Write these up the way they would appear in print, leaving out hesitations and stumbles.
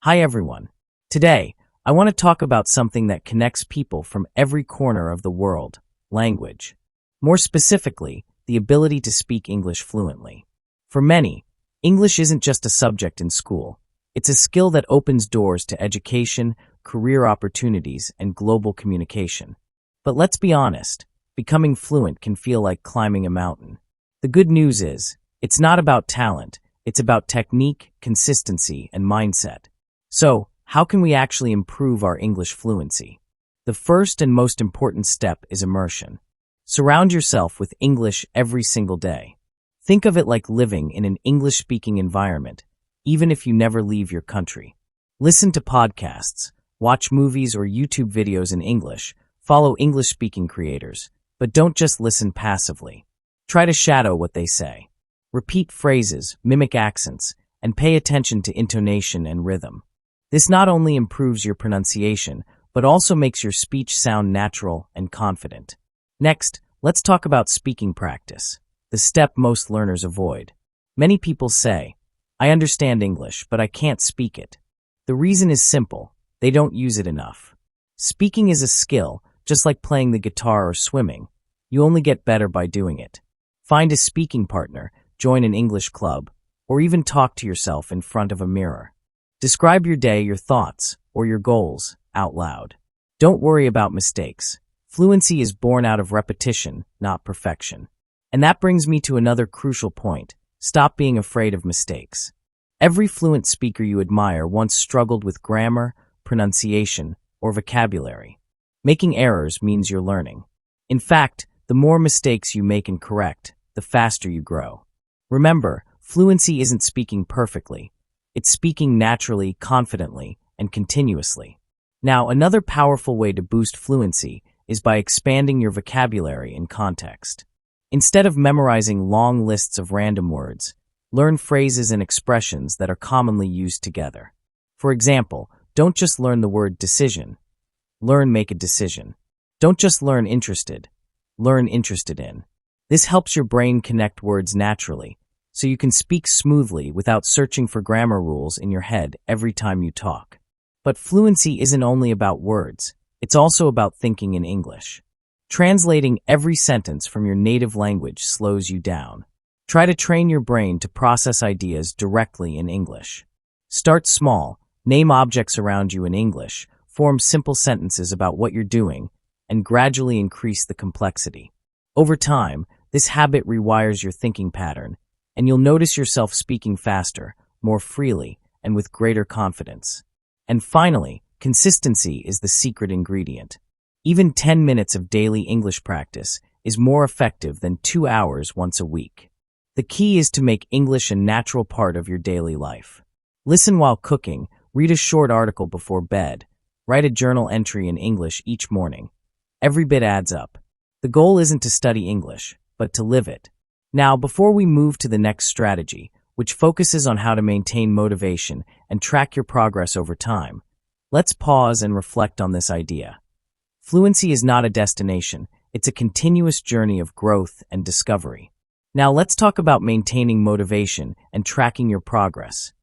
Hi everyone. Today, I want to talk about something that connects people from every corner of the world, language. More specifically, the ability to speak English fluently. For many, English isn't just a subject in school. It's a skill that opens doors to education, career opportunities, and global communication. But let's be honest, becoming fluent can feel like climbing a mountain. The good news is, it's not about talent, it's about technique, consistency, and mindset. So, how can we actually improve our English fluency? The first and most important step is immersion. Surround yourself with English every single day. Think of it like living in an English-speaking environment, even if you never leave your country. Listen to podcasts, watch movies or YouTube videos in English, follow English-speaking creators, but don't just listen passively. Try to shadow what they say. Repeat phrases, mimic accents, and pay attention to intonation and rhythm. This not only improves your pronunciation, but also makes your speech sound natural and confident. Next, let's talk about speaking practice, the step most learners avoid. Many people say, "I understand English, but I can't speak it." The reason is simple: they don't use it enough. Speaking is a skill, just like playing the guitar or swimming. You only get better by doing it. Find a speaking partner, join an English club, or even talk to yourself in front of a mirror. Describe your day, your thoughts, or your goals out loud. Don't worry about mistakes. Fluency is born out of repetition, not perfection. And that brings me to another crucial point. Stop being afraid of mistakes. Every fluent speaker you admire once struggled with grammar, pronunciation, or vocabulary. Making errors means you're learning. In fact, the more mistakes you make and correct, the faster you grow. Remember, fluency isn't speaking perfectly. It's speaking naturally, confidently, and continuously. Now, another powerful way to boost fluency is by expanding your vocabulary in context. Instead of memorizing long lists of random words, learn phrases and expressions that are commonly used together. For example, don't just learn the word decision. Learn make a decision. Don't just learn interested. Learn interested in. This helps your brain connect words naturally, so you can speak smoothly without searching for grammar rules in your head every time you talk. But fluency isn't only about words, it's also about thinking in English. Translating every sentence from your native language slows you down. Try to train your brain to process ideas directly in English. Start small, name objects around you in English, form simple sentences about what you're doing, and gradually increase the complexity. Over time, this habit rewires your thinking pattern, and you'll notice yourself speaking faster, more freely, and with greater confidence. And finally, consistency is the secret ingredient. Even 10 minutes of daily English practice is more effective than 2 hours once a week. The key is to make English a natural part of your daily life. Listen while cooking, read a short article before bed, write a journal entry in English each morning. Every bit adds up. The goal isn't to study English, but to live it. Now, before we move to the next strategy, which focuses on how to maintain motivation and track your progress over time, let's pause and reflect on this idea. Fluency is not a destination, it's a continuous journey of growth and discovery. Now let's talk about maintaining motivation and tracking your progress.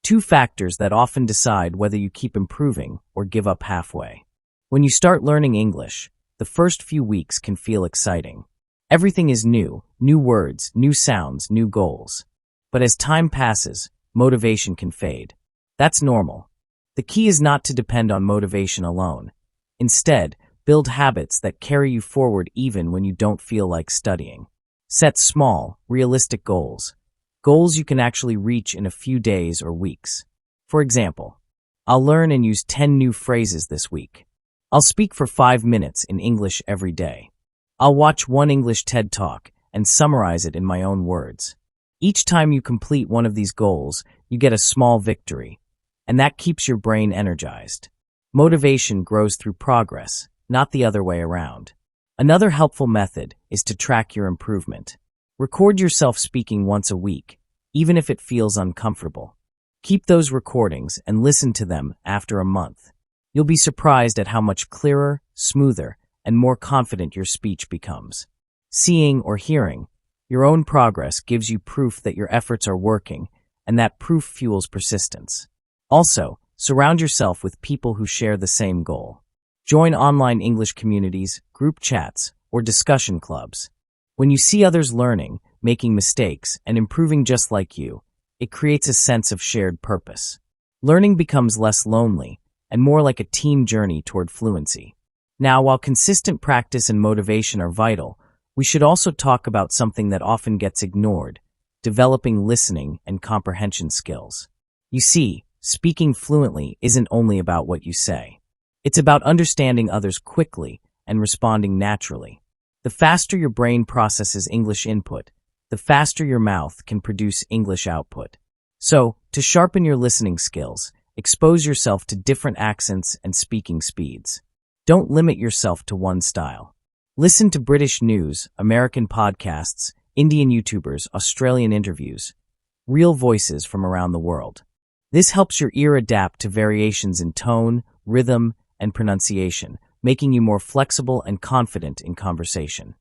Two factors that often decide whether you keep improving or give up halfway. When you start learning English, the first few weeks can feel exciting. Everything is new words, new sounds, new goals. But as time passes, motivation can fade. That's normal. The key is not to depend on motivation alone. Instead, build habits that carry you forward even when you don't feel like studying. Set small, realistic goals. Goals you can actually reach in a few days or weeks. For example, I'll learn and use 10 new phrases this week. I'll speak for 5 minutes in English every day. I'll watch one English TED Talk and summarize it in my own words. Each time you complete one of these goals, you get a small victory, and that keeps your brain energized. Motivation grows through progress, not the other way around. Another helpful method is to track your improvement. Record yourself speaking once a week, even if it feels uncomfortable. Keep those recordings and listen to them after a month. You'll be surprised at how much clearer, smoother, and more confident your speech becomes. Seeing or hearing your own progress gives you proof that your efforts are working, and that proof fuels persistence. Also, Surround yourself with people who share the same goal. Join online English communities, group chats, or discussion clubs. When you see others learning, making mistakes, and improving just like you, it creates a sense of shared purpose. Learning becomes less lonely and more like a team journey toward fluency. Now, while consistent practice and motivation are vital, we should also talk about something that often gets ignored: developing listening and comprehension skills. You see, speaking fluently isn't only about what you say. It's about understanding others quickly and responding naturally. The faster your brain processes English input, the faster your mouth can produce English output. So, to sharpen your listening skills, expose yourself to different accents and speaking speeds. Don't limit yourself to one style. Listen to British news, American podcasts, Indian YouTubers, Australian interviews, real voices from around the world. This helps your ear adapt to variations in tone, rhythm, and pronunciation, making you more flexible and confident in conversation.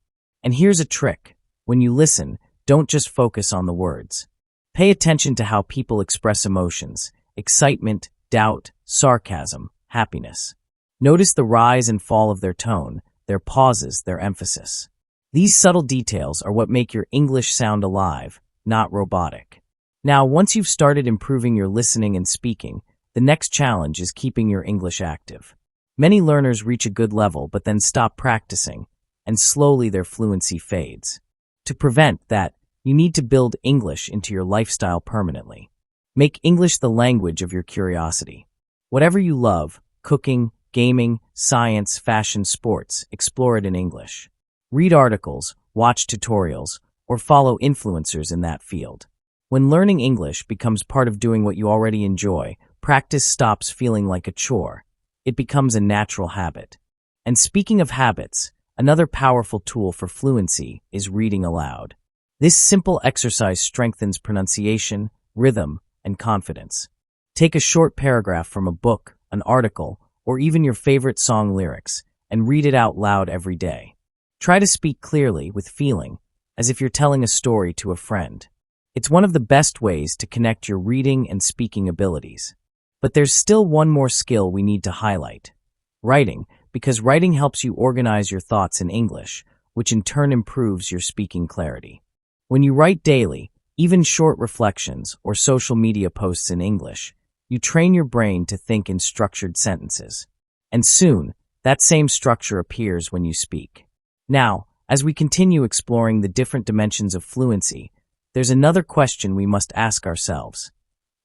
And here's a trick. When you listen, don't just focus on the words. Pay attention to how people express emotions: excitement, doubt, sarcasm, happiness. Notice the rise and fall of their tone, their pauses, their emphasis. These subtle details are what make your English sound alive, not robotic. Now, once you've started improving your listening and speaking, the next challenge is keeping your English active. Many learners reach a good level but then stop practicing, and slowly their fluency fades. To prevent that, you need to build English into your lifestyle permanently. Make English the language of your curiosity. Whatever you love, cooking, gaming, science, fashion, sports, explore it in English. Read articles, watch tutorials, or follow influencers in that field. When learning English becomes part of doing what you already enjoy, practice stops feeling like a chore. It becomes a natural habit. And speaking of habits, another powerful tool for fluency is reading aloud. This simple exercise strengthens pronunciation, rhythm, and confidence. Take a short paragraph from a book, an article, or even your favorite song lyrics, and read it out loud every day. Try to speak clearly, with feeling, as if you're telling a story to a friend. It's one of the best ways to connect your reading and speaking abilities. But there's still one more skill we need to highlight: writing, because writing helps you organize your thoughts in English, which in turn improves your speaking clarity. When you write daily, even short reflections or social media posts in English, you train your brain to think in structured sentences. And soon, that same structure appears when you speak. Now, as we continue exploring the different dimensions of fluency, there's another question we must ask ourselves.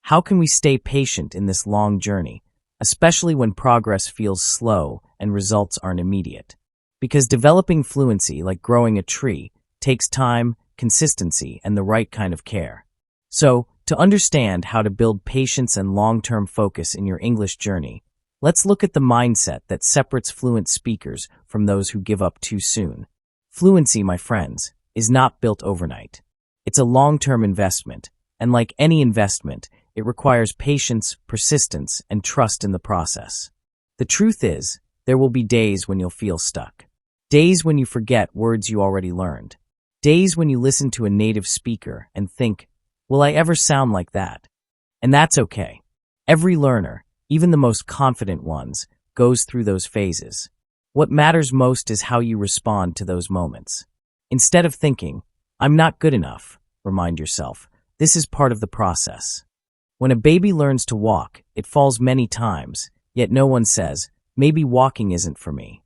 How can we stay patient in this long journey, especially when progress feels slow and results aren't immediate? Because developing fluency, like growing a tree, takes time, consistency, and the right kind of care. So, to understand how to build patience and long-term focus in your English journey, let's look at the mindset that separates fluent speakers from those who give up too soon. Fluency, my friends, is not built overnight. It's a long-term investment, and like any investment, it requires patience, persistence, and trust in the process. The truth is, there will be days when you'll feel stuck. Days when you forget words you already learned. Days when you listen to a native speaker and think, will I ever sound like that? And that's okay. Every learner, even the most confident ones, goes through those phases. What matters most is how you respond to those moments. Instead of thinking, I'm not good enough, remind yourself, this is part of the process. When a baby learns to walk, it falls many times, yet no one says, maybe walking isn't for me.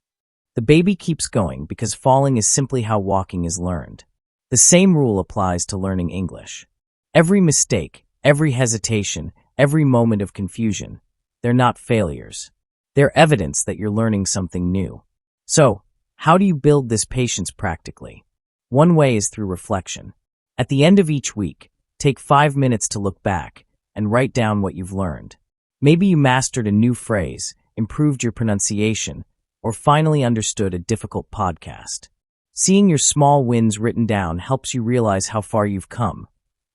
The baby keeps going because falling is simply how walking is learned. The same rule applies to learning English. Every mistake, every hesitation, every moment of confusion, they're not failures. They're evidence that you're learning something new. So, how do you build this patience practically? One way is through reflection. At the end of each week, take 5 minutes to look back and write down what you've learned. Maybe you mastered a new phrase, improved your pronunciation, or finally understood a difficult podcast. Seeing your small wins written down helps you realize how far you've come,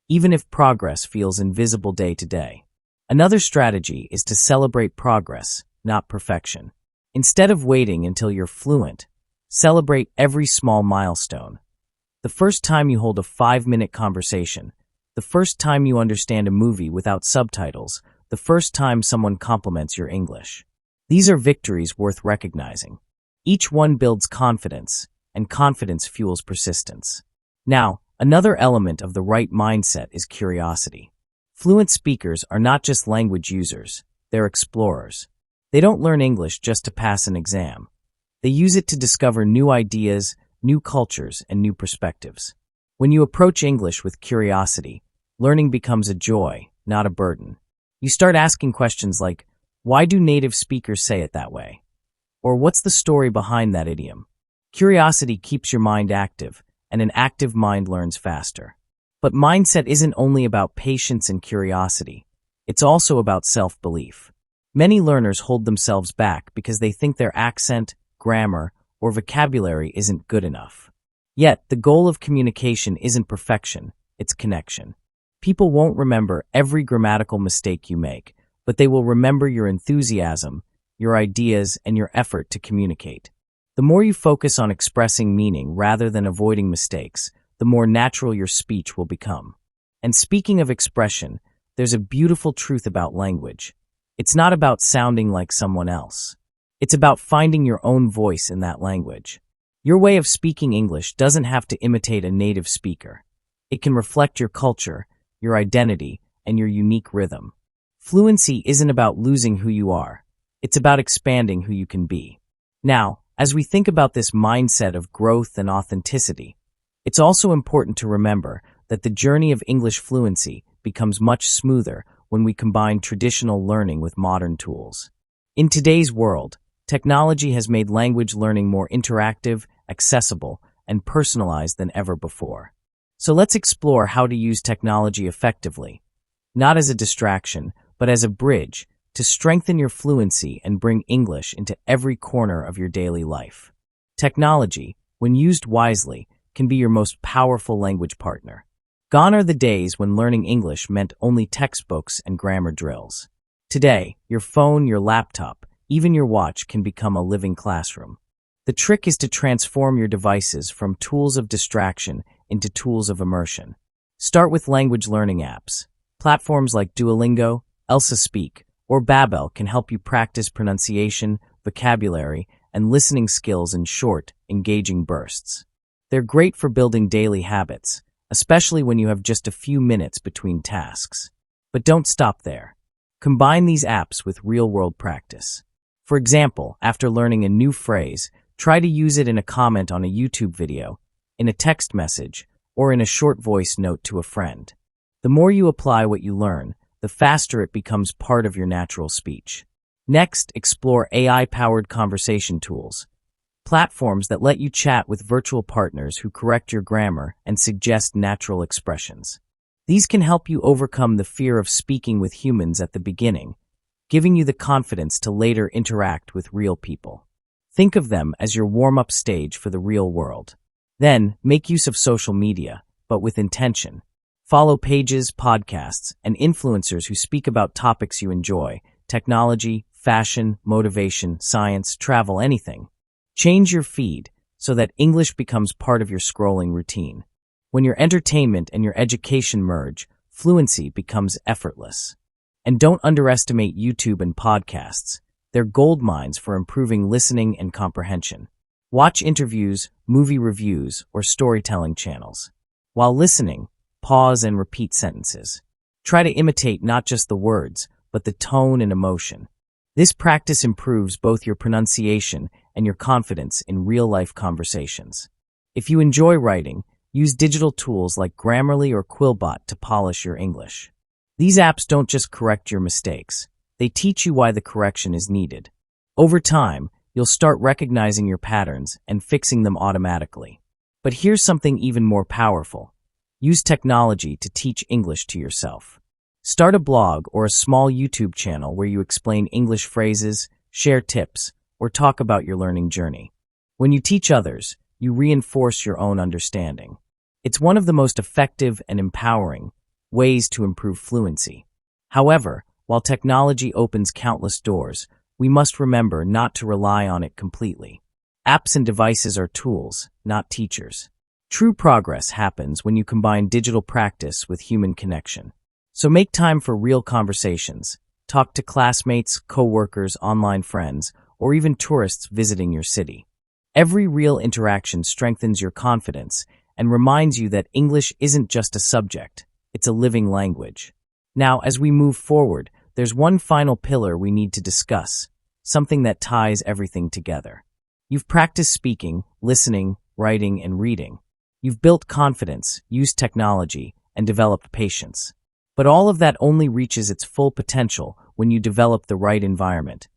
even if progress feels invisible day to day. Another strategy is to celebrate progress, not perfection. Instead of waiting until you're fluent, celebrate every small milestone. The first time you hold a 5-minute conversation, the first time you understand a movie without subtitles, the first time someone compliments your English. These are victories worth recognizing. Each one builds confidence, and confidence fuels persistence. Now, another element of the right mindset is curiosity. Fluent speakers are not just language users, they're explorers. They don't learn English just to pass an exam. They use it to discover new ideas, new cultures, and new perspectives. When you approach English with curiosity, learning becomes a joy, not a burden. You start asking questions like, why do native speakers say it that way? Or what's the story behind that idiom? Curiosity keeps your mind active, and an active mind learns faster. But mindset isn't only about patience and curiosity. It's also about self-belief. Many learners hold themselves back because they think their accent, grammar, or vocabulary isn't good enough. Yet, the goal of communication isn't perfection, it's connection. People won't remember every grammatical mistake you make, but they will remember your enthusiasm, your ideas, and your effort to communicate. The more you focus on expressing meaning rather than avoiding mistakes, the more natural your speech will become. And speaking of expression, there's a beautiful truth about language. It's not about sounding like someone else. It's about finding your own voice in that language. Your way of speaking English doesn't have to imitate a native speaker. It can reflect your culture, your identity, and your unique rhythm. Fluency isn't about losing who you are. It's about expanding who you can be. Now, as we think about this mindset of growth and authenticity, it's also important to remember that the journey of English fluency becomes much smoother when we combine traditional learning with modern tools. In today's world, technology has made language learning more interactive, accessible, and personalized than ever before. So let's explore how to use technology effectively, not as a distraction, but as a bridge to strengthen your fluency and bring English into every corner of your daily life. Technology, when used wisely, can be your most powerful language partner. Gone are the days when learning English meant only textbooks and grammar drills. Today, your phone, your laptop, even your watch can become a living classroom. The trick is to transform your devices from tools of distraction into tools of immersion. Start with language learning apps. Platforms like Duolingo, Elsa Speak, or Babbel can help you practice pronunciation, vocabulary, and listening skills in short, engaging bursts. They're great for building daily habits, especially when you have just a few minutes between tasks. But don't stop there. Combine these apps with real-world practice. For example, after learning a new phrase, try to use it in a comment on a YouTube video, in a text message, or in a short voice note to a friend. The more you apply what you learn, the faster it becomes part of your natural speech. Next, explore AI-powered conversation tools, platforms that let you chat with virtual partners who correct your grammar and suggest natural expressions. These can help you overcome the fear of speaking with humans at the beginning, giving you the confidence to later interact with real people. Think of them as your warm-up stage for the real world. Then, make use of social media, but with intention. Follow pages, podcasts, and influencers who speak about topics you enjoy: technology, fashion, motivation, science, travel, anything. Change your feed so that English becomes part of your scrolling routine. When your entertainment and your education merge, fluency becomes effortless. And don't underestimate YouTube and podcasts. They're gold mines for improving listening and comprehension. Watch interviews, movie reviews, or storytelling channels. While listening, pause and repeat sentences. Try to imitate not just the words, but the tone and emotion. This practice improves both your pronunciation and your confidence in real-life conversations. If you enjoy writing, use digital tools like Grammarly or Quillbot to polish your English. These apps don't just correct your mistakes, they teach you why the correction is needed. Over time, you'll start recognizing your patterns and fixing them automatically. But here's something even more powerful. Use technology to teach English to yourself. Start a blog or a small YouTube channel where you explain English phrases, share tips, or talk about your learning journey. When you teach others, you reinforce your own understanding. It's one of the most effective and empowering ways to improve fluency. However, while technology opens countless doors, we must remember not to rely on it completely. Apps and devices are tools, not teachers. True progress happens when you combine digital practice with human connection. So make time for real conversations, Talk to classmates, coworkers, online friends, or even tourists visiting your city. Every real interaction strengthens your confidence and reminds you that English isn't just a subject, it's a living language. Now, as we move forward, there's one final pillar we need to discuss, something that ties everything together. You've practiced speaking, listening, writing, and reading. You've built confidence, used technology, and developed patience. But all of that only reaches its full potential when you develop the right environment,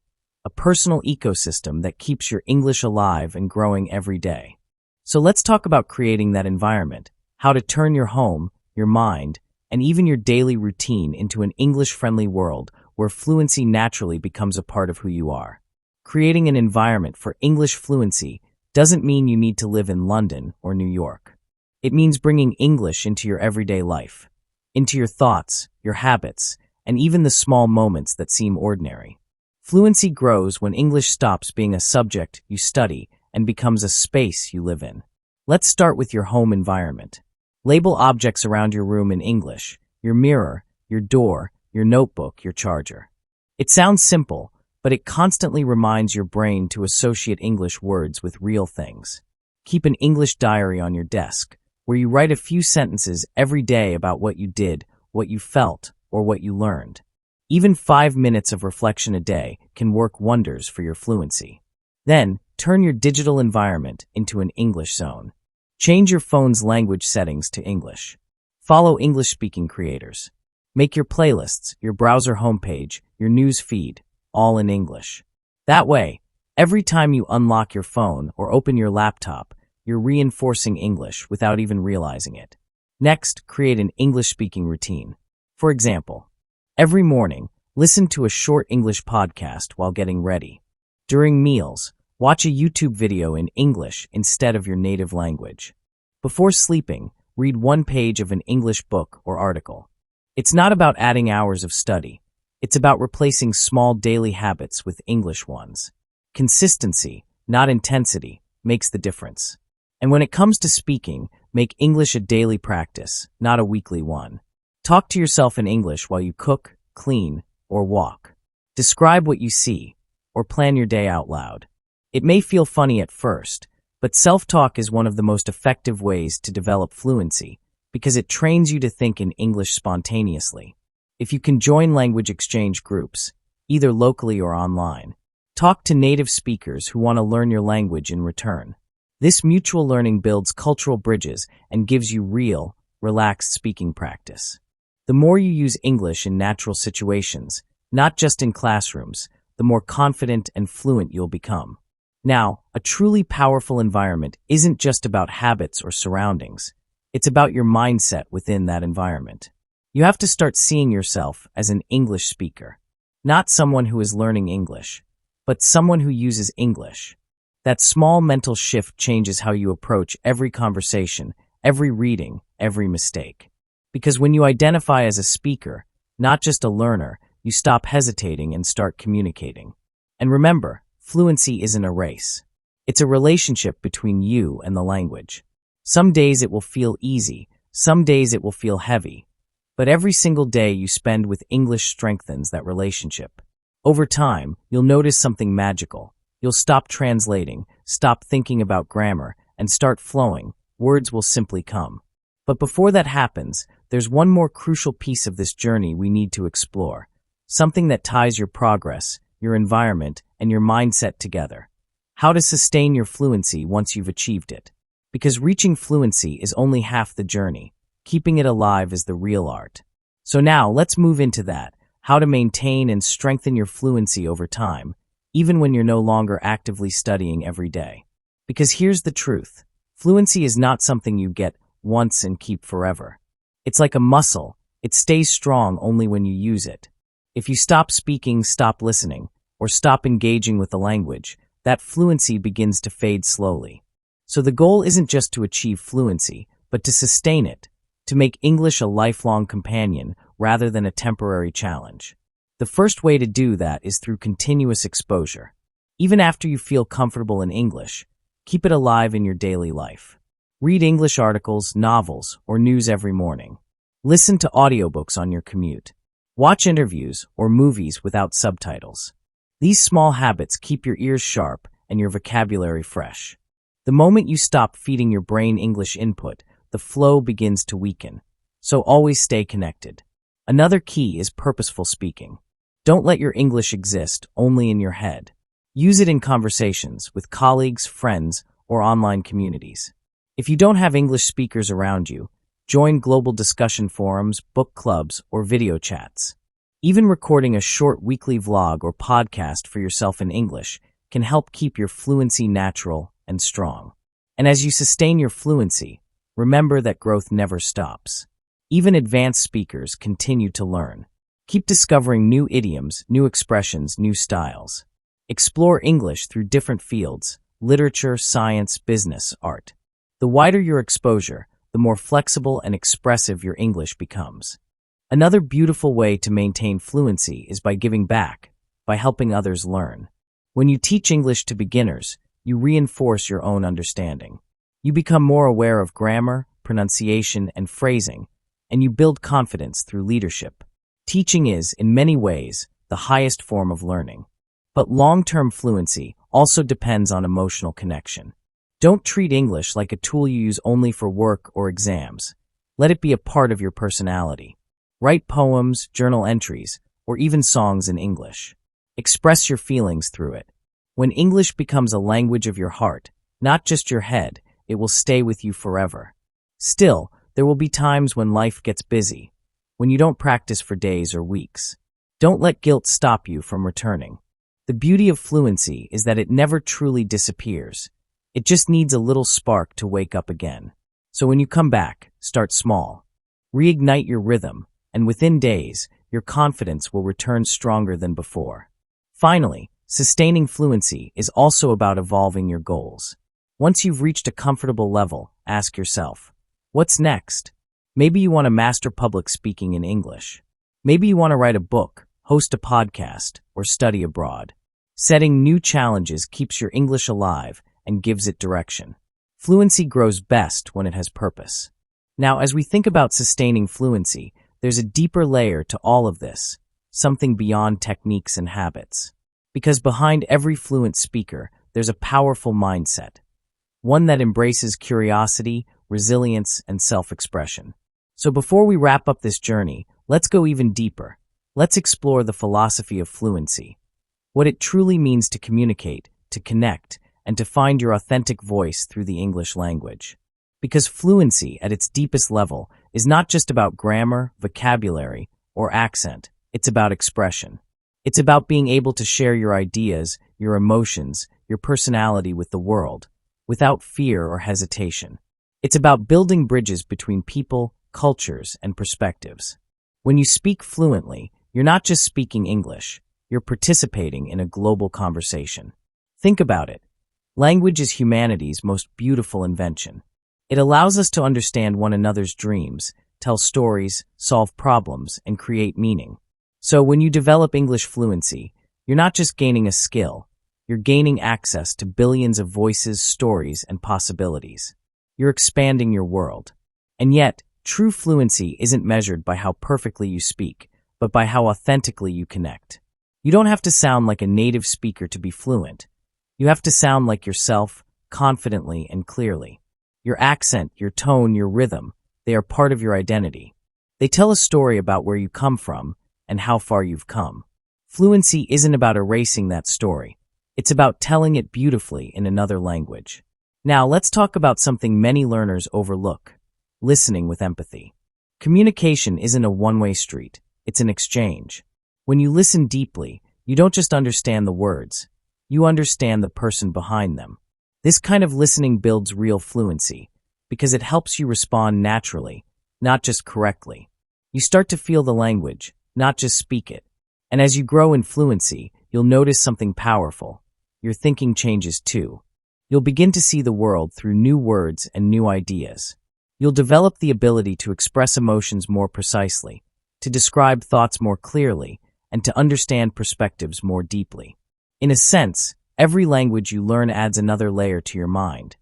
a personal ecosystem that keeps your English alive and growing every day. So let's talk about creating that environment, how to turn your home, your mind, and even your daily routine into an English-friendly world where fluency naturally becomes a part of who you are. Creating an environment for English fluency doesn't mean you need to live in London or New York. It means bringing English into your everyday life, into your thoughts, your habits, and even the small moments that seem ordinary. Fluency grows when English stops being a subject you study and becomes a space you live in. Let's start with your home environment. Label objects around your room in English: your mirror, your door, your notebook, your charger. It sounds simple, but it constantly reminds your brain to associate English words with real things. Keep an English diary on your desk, where you write a few sentences every day about what you did, what you felt, or what you learned. Even 5 minutes of reflection a day can work wonders for your fluency. Then, turn your digital environment into an English zone. Change your phone's language settings to English. Follow English-speaking creators. Make your playlists, your browser homepage, your news feed, all in English. That way, every time you unlock your phone or open your laptop, you're reinforcing English without even realizing it. Next, create an English-speaking routine. For example, every morning, listen to a short English podcast while getting ready. During meals, watch a YouTube video in English instead of your native language. Before sleeping, read one page of an English book or article. It's not about adding hours of study. It's about replacing small daily habits with English ones. Consistency, not intensity, makes the difference. And when it comes to speaking, make English a daily practice, not a weekly one. Talk to yourself in English while you cook, clean, or walk. Describe what you see, or plan your day out loud. It may feel funny at first, but self-talk is one of the most effective ways to develop fluency because it trains you to think in English spontaneously. If you can join language exchange groups, either locally or online, talk to native speakers who want to learn your language in return. This mutual learning builds cultural bridges and gives you real, relaxed speaking practice. The more you use English in natural situations, not just in classrooms, the more confident and fluent you'll become. Now, a truly powerful environment isn't just about habits or surroundings. It's about your mindset within that environment. You have to start seeing yourself as an English speaker, not someone who is learning English, but someone who uses English. That small mental shift changes how you approach every conversation, every reading, every mistake. Because when you identify as a speaker, not just a learner, you stop hesitating and start communicating. And remember, fluency isn't a race. It's a relationship between you and the language. Some days it will feel easy, some days it will feel heavy, but every single day you spend with English strengthens that relationship. Over time, you'll notice something magical. You'll stop translating, stop thinking about grammar, and start flowing. Words will simply come. But before that happens, there's one more crucial piece of this journey we need to explore. Something that ties your progress, your environment, and your mindset together. How to sustain your fluency once you've achieved it. Because reaching fluency is only half the journey. Keeping it alive is the real art. So now, let's move into that. How to maintain and strengthen your fluency over time, even when you're no longer actively studying every day. Because here's the truth. Fluency is not something you get once and keep forever. It's like a muscle. It stays strong only when you use it. If you stop speaking, stop listening, or stop engaging with the language, that fluency begins to fade slowly. So the goal isn't just to achieve fluency, but to sustain it, to make English a lifelong companion rather than a temporary challenge. The first way to do that is through continuous exposure. Even after you feel comfortable in English, keep it alive in your daily life. Read English articles, novels, or news every morning. Listen to audiobooks on your commute. Watch interviews or movies without subtitles. These small habits keep your ears sharp and your vocabulary fresh. The moment you stop feeding your brain English input, the flow begins to weaken. So always stay connected. Another key is purposeful speaking. Don't let your English exist only in your head. Use it in conversations with colleagues, friends, or online communities. If you don't have English speakers around you, join global discussion forums, book clubs, or video chats. Even recording a short weekly vlog or podcast for yourself in English can help keep your fluency natural and strong. And as you sustain your fluency, remember that growth never stops. Even advanced speakers continue to learn. Keep discovering new idioms, new expressions, new styles. Explore English through different fields: literature, science, business, art. The wider your exposure, the more flexible and expressive your English becomes. Another beautiful way to maintain fluency is by giving back, by helping others learn. When you teach English to beginners, you reinforce your own understanding. You become more aware of grammar, pronunciation, and phrasing, and you build confidence through leadership. Teaching is, in many ways, the highest form of learning. But long-term fluency also depends on emotional connection. Don't treat English like a tool you use only for work or exams. Let it be a part of your personality. Write poems, journal entries, or even songs in English. Express your feelings through it. When English becomes a language of your heart, not just your head, it will stay with you forever. Still, there will be times when life gets busy, when you don't practice for days or weeks. Don't let guilt stop you from returning. The beauty of fluency is that it never truly disappears. It just needs a little spark to wake up again. So when you come back, start small. Reignite your rhythm, and within days, your confidence will return stronger than before. Finally, sustaining fluency is also about evolving your goals. Once you've reached a comfortable level, ask yourself, what's next? Maybe you want to master public speaking in English. Maybe you want to write a book, host a podcast, or study abroad. Setting new challenges keeps your English alive and gives it direction. Fluency grows best when it has purpose. Now, as we think about sustaining fluency, there's a deeper layer to all of this, something beyond techniques and habits. Because behind every fluent speaker, there's a powerful mindset, one that embraces curiosity, resilience, and self-expression. So before we wrap up this journey, let's go even deeper. Let's explore the philosophy of fluency, what it truly means to communicate, to connect, and to find your authentic voice through the English language. Because fluency, at its deepest level, is not just about grammar, vocabulary, or accent. It's about expression. It's about being able to share your ideas, your emotions, your personality with the world, without fear or hesitation. It's about building bridges between people, cultures, and perspectives. When you speak fluently, you're not just speaking English, you're participating in a global conversation. Think about it. Language is humanity's most beautiful invention. It allows us to understand one another's dreams, tell stories, solve problems, and create meaning. So when you develop English fluency, you're not just gaining a skill, you're gaining access to billions of voices, stories, and possibilities. You're expanding your world. And yet, true fluency isn't measured by how perfectly you speak, but by how authentically you connect. You don't have to sound like a native speaker to be fluent. You have to sound like yourself, confidently and clearly. Your accent, your tone, your rhythm, they are part of your identity. They tell a story about where you come from and how far you've come. Fluency isn't about erasing that story. It's about telling it beautifully in another language. Now, let's talk about something many learners overlook: listening with empathy. Communication isn't a one-way street. It's an exchange. When you listen deeply, you don't just understand the words. You understand the person behind them. This kind of listening builds real fluency because it helps you respond naturally, not just correctly. You start to feel the language, not just speak it. And as you grow in fluency, you'll notice something powerful. Your thinking changes too. You'll begin to see the world through new words and new ideas. You'll develop the ability to express emotions more precisely, to describe thoughts more clearly, and to understand perspectives more deeply. In a sense, every language you learn adds another layer to your mind.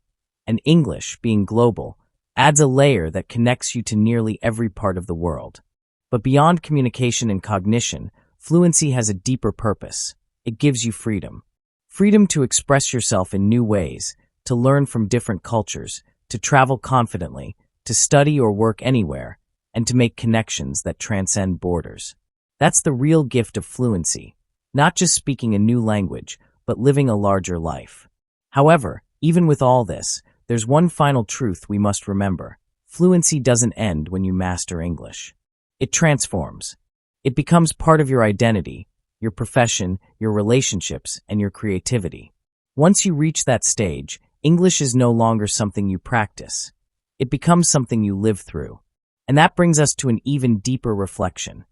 And English, being global, adds a layer that connects you to nearly every part of the world. But beyond communication and cognition, fluency has a deeper purpose. It gives you freedom. Freedom to express yourself in new ways, to learn from different cultures, to travel confidently, to study or work anywhere, and to make connections that transcend borders. That's the real gift of fluency, not just speaking a new language, but living a larger life. However, even with all this, there's one final truth we must remember. Fluency doesn't end when you master English. It transforms. It becomes part of your identity, your profession, your relationships, and your creativity. Once you reach that stage, English is no longer something you practice. It becomes something you live through. And that brings us to an even deeper reflection.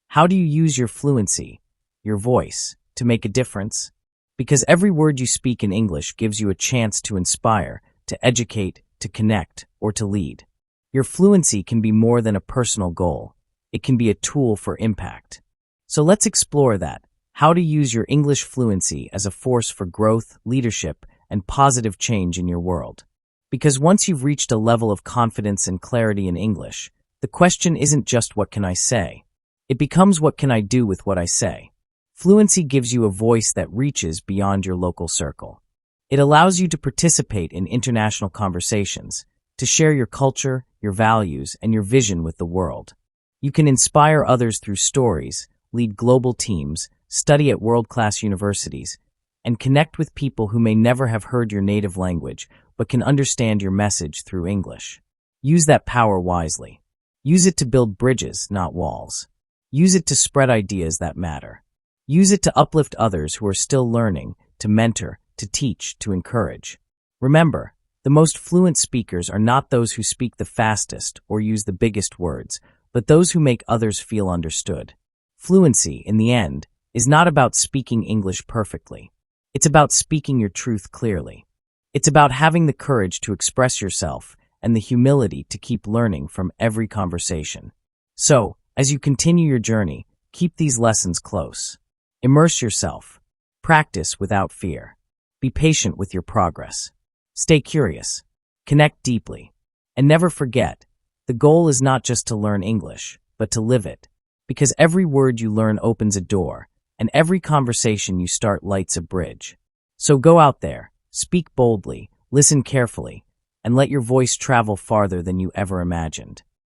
How do you use your fluency, your voice, to make a difference? Because every word you speak in English gives you a chance to inspire, to educate, to connect, or to lead. Your fluency can be more than a personal goal. It can be a tool for impact. So let's explore that. How to use your English fluency as a force for growth, leadership, and positive change in your world. Because once you've reached a level of confidence and clarity in English, the question isn't just what can I say? It becomes what can I do with what I say? Fluency gives you a voice that reaches beyond your local circle. It allows you to participate in international conversations, to share your culture, your values, and your vision with the world. You can inspire others through stories, lead global teams, study at world-class universities, and connect with people who may never have heard your native language but can understand your message through English. Use that power wisely. Use it to build bridges, not walls. Use it to spread ideas that matter. Use it to uplift others who are still learning, to mentor, to teach, to encourage. Remember, the most fluent speakers are not those who speak the fastest or use the biggest words, but those who make others feel understood. Fluency, in the end, is not about speaking English perfectly. It's about speaking your truth clearly. It's about having the courage to express yourself and the humility to keep learning from every conversation. So, as you continue your journey, keep these lessons close. Immerse yourself. Practice without fear. Be patient with your progress. Stay curious. Connect deeply. And never forget, the goal is not just to learn English, but to live it. Because every word you learn opens a door, and every conversation you start lights a bridge. So go out there, speak boldly, listen carefully, and let your voice travel farther than you ever imagined.